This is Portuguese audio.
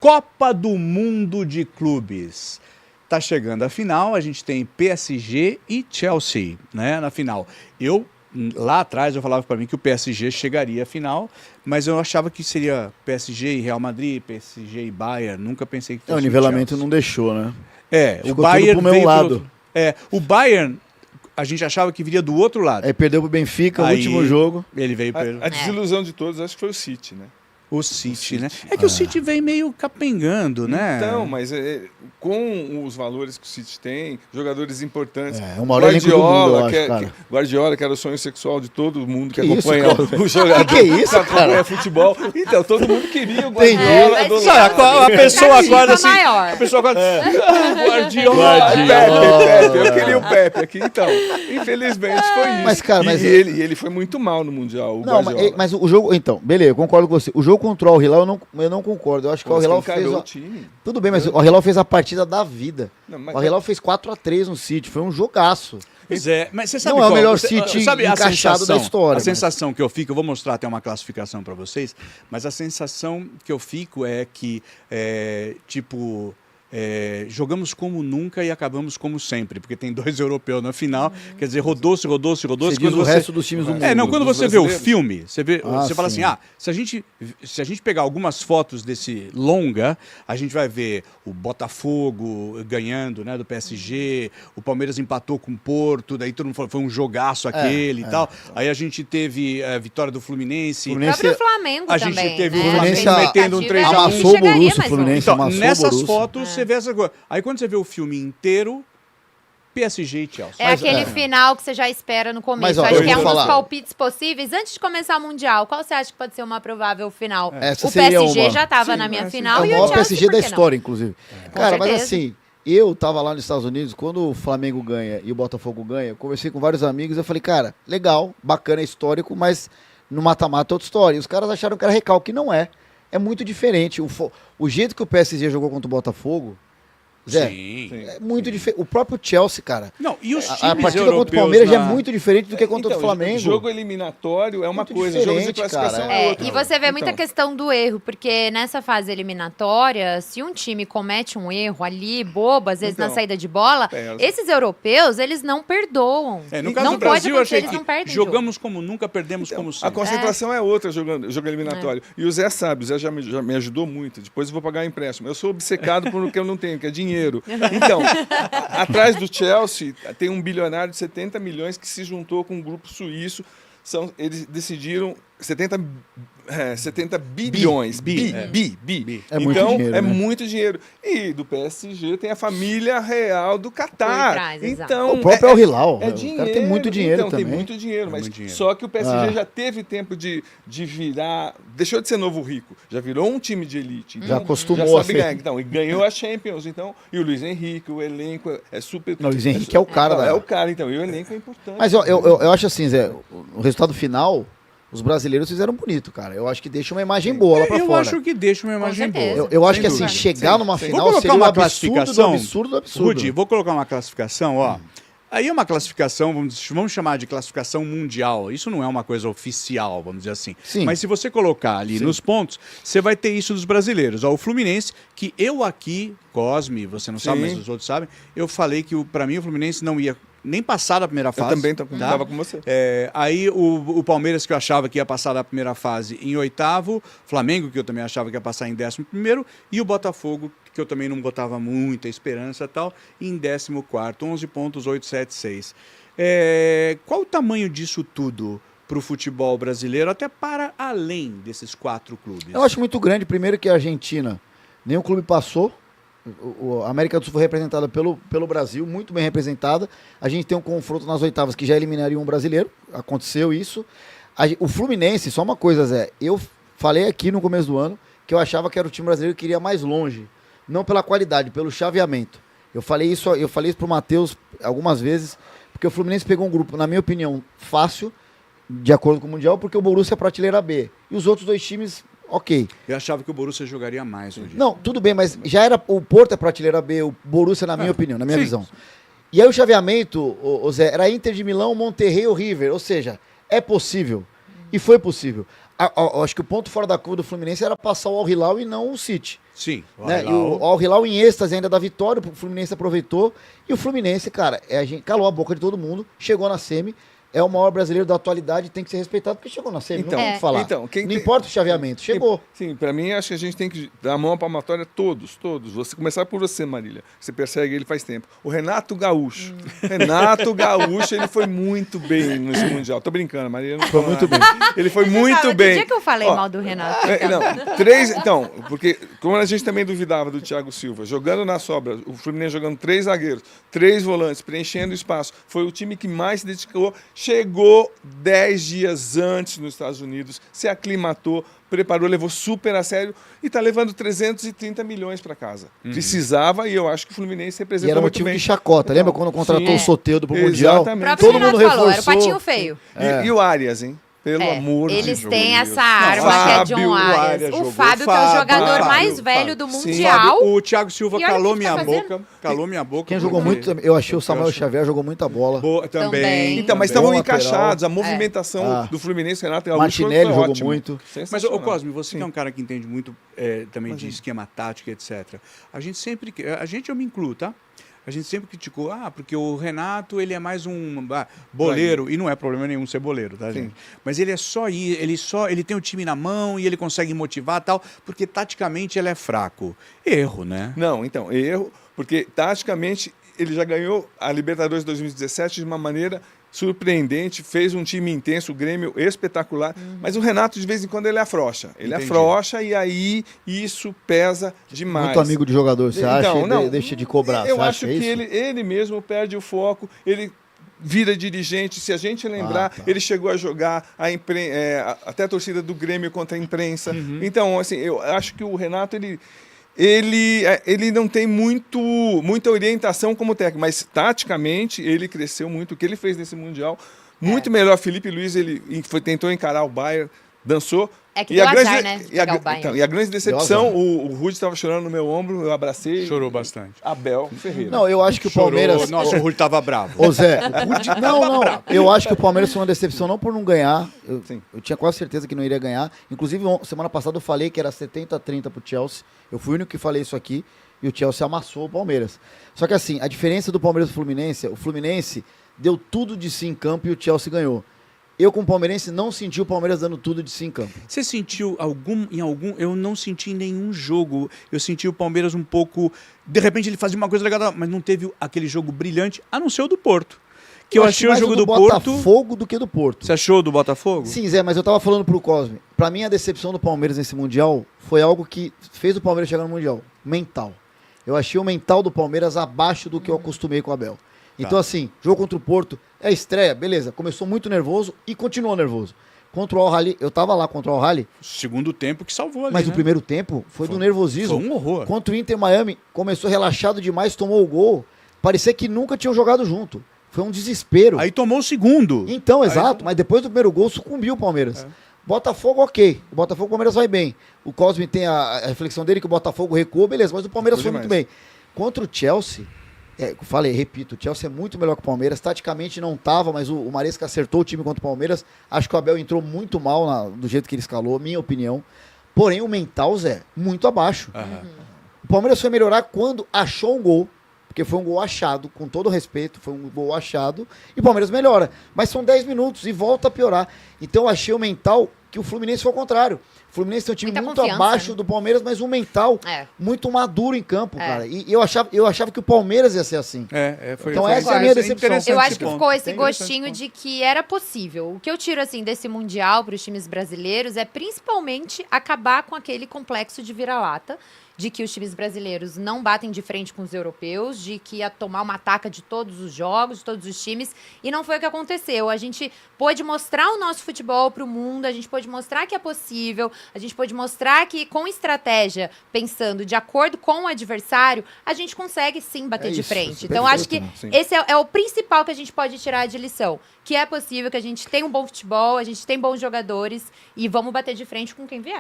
Copa do Mundo de Clubes. Tá chegando a final, a gente tem PSG e Chelsea, né, na final. Lá atrás eu falava para mim que o PSG chegaria à final, mas eu achava que seria PSG e Real Madrid, PSG e Bayern, nunca pensei que fosse o nivelamento não deixou, né? Ficou o Bayern tudo pro meu lado. O Bayern a gente achava que viria do outro lado. Aí perdeu pro Benfica, o último jogo. Ele veio a desilusão de todos, acho que foi o City, né? O City, né? É que o City vem meio capengando, né? Então, mas com os valores que o City tem, jogadores importantes. O maior elenco do mundo, eu acho, cara. Guardiola, que era o sonho sexual de todo mundo que isso, acompanha o jogador. Que isso, cara? Acompanha futebol. Então, todo mundo queria o Guardiola. A pessoa acorda assim. A pessoa acorda. Guardiola. Pepe. Eu queria o Pepe aqui. Então, infelizmente foi isso. Mas, cara, ele foi muito mal no Mundial. Mas o jogo. Então, beleza, eu concordo com você. O jogo contra o Al Hilal, eu não concordo. Eu acho que o Al Hilal fez. Tudo bem, mas o Al Hilal fez a partida da vida. O Al Hilal fez 4-3 no City. Foi um jogaço. Pois é, mas você sabe não é o melhor City encaixado da história. A sensação que eu fico, eu vou mostrar até uma classificação para vocês, mas a sensação que eu fico é que, jogamos como nunca e acabamos como sempre, porque tem 2 europeus na final, quer dizer, rodou-se. Você diz o resto dos times do mundo. Quando você vê o filme, você fala assim, se a gente pegar algumas fotos desse longa, a gente vai ver o Botafogo ganhando, né, do PSG, o Palmeiras empatou com o Porto, daí todo mundo falou, foi um jogaço aquele e tal. Aí a gente teve a vitória do Fluminense. O próprio Flamengo também. A gente teve o Fluminense metendo um 3-1. Amassou o Borussia, o Fluminense amassou o Borussia. Nessas fotos, você vê essa coisa. Aí quando você vê o filme inteiro, PSG e Chelsea. Aquele final que você já espera no começo. Acho que é um dos palpites possíveis. Antes de começar o Mundial, qual você acha que pode ser uma provável final? O PSG já estava na minha final e o Chelsea, PSG da história, inclusive. Cara, mas assim, eu tava lá nos Estados Unidos, quando o Flamengo ganha e o Botafogo ganha, eu conversei com vários amigos, eu falei, cara, legal, bacana, histórico, mas no mata-mata é outra história. E os caras acharam que era recalque, não é. É muito diferente. O jeito que o PSG jogou contra o Botafogo, é muito diferente. O próprio Chelsea, cara. Não, e os times a partida contra o Palmeiras já é muito diferente do que contra o Flamengo. O jogo eliminatório é uma coisa, jogo de classificação é outra. E você vê muita questão do erro, porque nessa fase eliminatória, se um time comete um erro ali, bobo, às vezes na saída de bola, esses europeus, eles não perdoam. No caso do Brasil, eu achei que jogamos como nunca, perdemos como sempre. A concentração é outra jogo eliminatório. E o Zé sabe, o Zé já me ajudou muito. Depois eu vou pagar empréstimo. Eu sou obcecado por o que eu não tenho, que é dinheiro. Então, atrás do Chelsea tem um bilionário de 70 milhões que se juntou com um grupo suíço. Eles decidiram 70 bilhões. Muito dinheiro. E do PSG tem a família real do Catar. Então, o próprio Al Hilal. É dinheiro. O cara tem muito dinheiro também. Tem muito dinheiro, mas só que o PSG já teve tempo de virar... Deixou de ser novo rico. Já virou um time de elite. Já acostumou a ser. E ganhou a Champions. Então, e o Luiz Henrique, o elenco é super... Não, o Luiz Henrique é o cara. É o cara, então. E o elenco é importante. Mas eu acho assim, Zé, o resultado final... Os brasileiros fizeram bonito, cara. Eu acho que deixa uma imagem boa lá pra fora. Eu acho que deixa uma imagem boa. Eu acho que assim, chegar numa final seria um absurdo do absurdo. Rudy, vou colocar uma classificação, ó. Aí é uma classificação, vamos chamar de classificação mundial. Isso não é uma coisa oficial, vamos dizer assim. Sim. Mas se você colocar ali nos pontos, você vai ter isso dos brasileiros. Ó, o Fluminense, que eu aqui, Cosme, você não sabe, mas os outros sabem, eu falei que para mim o Fluminense não ia nem passar da primeira fase. Eu também estava com você. Aí o Palmeiras, que eu achava que ia passar da primeira fase, em 8º. Flamengo, que eu também achava que ia passar em 11º. E o Botafogo, que eu também não botava muita esperança e tal, em 14º. 11 pontos, 876. Qual o tamanho disso tudo para o futebol brasileiro, até para além desses 4 clubes? Eu acho muito grande. Primeiro que a Argentina, nenhum clube passou. A América do Sul foi representada pelo Brasil, muito bem representada. A gente tem um confronto nas oitavas que já eliminaria um brasileiro. Aconteceu isso. O Fluminense, só uma coisa, Zé. Eu falei aqui no começo do ano que eu achava que era o time brasileiro que iria mais longe. Não pela qualidade, pelo chaveamento. Eu falei isso pro Matheus algumas vezes, porque o Fluminense pegou um grupo, na minha opinião, fácil, de acordo com o Mundial, porque o Borussia é prateleira B. E os outros 2 times... Ok. Eu achava que o Borussia jogaria mais hoje. Não, tudo bem, mas já era o Porto é prateleira B, o Borussia, na minha opinião, na minha visão. E aí o chaveamento, Zé, era Inter de Milão, Monterrey ou River. Ou seja, é possível. E foi possível. acho que o ponto fora da curva do Fluminense era passar o Al Hilal e não o City. Sim. Né? E o Al Hilal em êxtase ainda da vitória, o Fluminense aproveitou. E o Fluminense, cara, a gente calou a boca de todo mundo, chegou na semi. É o maior brasileiro da atualidade, tem que ser respeitado, porque chegou na semi, não tem o que falar. Então, não importa o chaveamento, chegou. Sim, pra mim, acho que a gente tem que dar a mão à palmatória todos. Você começar por você, Marília. Você persegue ele faz tempo. O Renato Gaúcho. Renato Gaúcho, ele foi muito bem nesse Mundial. Tô brincando, Marília. Não foi muito bem. Ele foi muito bem. Que dia que eu falei mal do Renato? Então, porque como a gente também duvidava do Thiago Silva, jogando na sobra, o Fluminense jogando 3 zagueiros, 3 volantes, preenchendo espaço, foi o time que mais se dedicou, chegou 10 dias antes nos Estados Unidos, se aclimatou, preparou, levou super a sério e está levando 330 milhões para casa. Precisava, e eu acho que o Fluminense representou e era muito motivo bem. de chacota. Lembra quando contratou o Soteldo pro Mundial? Exatamente. Todo mundo reforçou. Era o patinho feio. E o Arias, hein? Pelo amor de Deus. Eles têm essa arma que é John Arias. O Fábio, que é o jogador mais velho do Mundial. O Thiago Silva calou minha boca. Calou minha boca. Quem jogou muito, eu achei o Samuel Xavier jogou muita bola. Também. Então, mas estavam encaixados. A movimentação do Fluminense, Renato Gaúcho, Martinelli jogou muito. Mas, ô Cosme, você que é um cara que entende muito também de esquema tático, etc. A gente, eu me incluo, tá? A gente sempre criticou, porque o Renato, ele é mais um boleiro, e não é problema nenhum ser boleiro, tá, gente? Mas ele é só ir, ele tem o time na mão e ele consegue motivar tal, porque taticamente ele é fraco. Erro, né? Não, então, erro, porque taticamente ele já ganhou a Libertadores 2017 de uma maneira surpreendente, fez um time intenso, o Grêmio espetacular, mas o Renato de vez em quando ele afrouxa. Ele afrouxa e aí isso pesa demais. Muito amigo de jogador, você acha? Não, deixa de cobrar. Eu acho que ele mesmo perde o foco, ele vira dirigente, se a gente lembrar, ele chegou a jogar até a torcida do Grêmio contra a imprensa. Então, assim, eu acho que o Renato, ele não tem muita orientação como técnico, mas taticamente ele cresceu muito. O que ele fez nesse Mundial, muito melhor. Felipe Luiz, ele tentou encarar o Bayern, dançou. É que deu azar, né? E a grande decepção, o Rudy estava chorando no meu ombro, eu abracei. Chorou bastante. Abel Ferreira. Não, eu acho que o Palmeiras... Nossa, o Rudy estava bravo. Ô Zé, o Rudy... Não. Eu acho que o Palmeiras foi uma decepção não por não ganhar. Eu tinha quase certeza que não iria ganhar. Inclusive, semana passada eu falei que era 70-30 pro Chelsea. Eu fui o único que falei isso aqui. E o Chelsea amassou o Palmeiras. Só que assim, a diferença do Palmeiras e do Fluminense, o Fluminense deu tudo de si em campo e o Chelsea ganhou. Eu, como palmeirense, não senti o Palmeiras dando tudo de si em campo. Você sentiu em algum... Eu não senti em nenhum jogo. Eu senti o Palmeiras um pouco... De repente ele fazia uma coisa legal, mas não teve aquele jogo brilhante, a não ser o do Porto. Que eu achei o jogo do Porto... Botafogo do que do Porto. Você achou do Botafogo? Sim, Zé, mas eu tava falando pro Cosme. Pra mim, a decepção do Palmeiras nesse Mundial foi algo que fez o Palmeiras chegar no Mundial. Mental. Eu achei o mental do Palmeiras abaixo do que eu acostumei com o Abel. Então, assim, jogo contra o Porto, estreia, beleza. Começou muito nervoso e continuou nervoso. Contra o Al-Ahly, eu tava lá contra o Al-Ahly. Segundo tempo que salvou ali, mas o primeiro tempo foi do nervosismo. Foi um horror. Contra o Inter Miami, começou relaxado demais, tomou o gol. Parecia que nunca tinham jogado junto. Foi um desespero. Aí tomou o segundo. Então, exato. Mas depois do primeiro gol, sucumbiu o Palmeiras. Botafogo, ok. O Botafogo, o Palmeiras vai bem. O Cosme tem a reflexão dele que o Botafogo recuou, beleza. Mas o Palmeiras foi muito bem. Contra o Chelsea... repito, o Chelsea é muito melhor que o Palmeiras. Taticamente não estava, mas o Maresca acertou o time contra o Palmeiras. Acho que o Abel entrou muito mal do jeito que ele escalou, minha opinião. Porém, o mental, Zé, muito abaixo. O Palmeiras foi melhorar quando achou um gol, porque foi um gol achado, com todo respeito, foi um gol achado, e o Palmeiras melhora. Mas são 10 minutos e volta a piorar. Então eu achei o mental que o Fluminense foi ao contrário. O Fluminense tem um time muito abaixo do Palmeiras, mas um mental muito maduro em campo, cara. E eu achava que o Palmeiras ia ser assim. Então essa é a minha decepção. Eu acho que ficou esse gostinho de que era possível. O que eu tiro assim desse Mundial para os times brasileiros é principalmente acabar com aquele complexo de vira-lata, de que os times brasileiros não batem de frente com os europeus, de que ia tomar uma ataca de todos os jogos, de todos os times, e não foi o que aconteceu. A gente pôde mostrar o nosso futebol para o mundo, a gente pôde mostrar que é possível, a gente pôde mostrar que com estratégia, pensando de acordo com o adversário, a gente consegue sim bater de frente. Então acho que esse é o principal que a gente pode tirar de lição, que é possível, que a gente tem um bom futebol, a gente tem bons jogadores e vamos bater de frente com quem vier.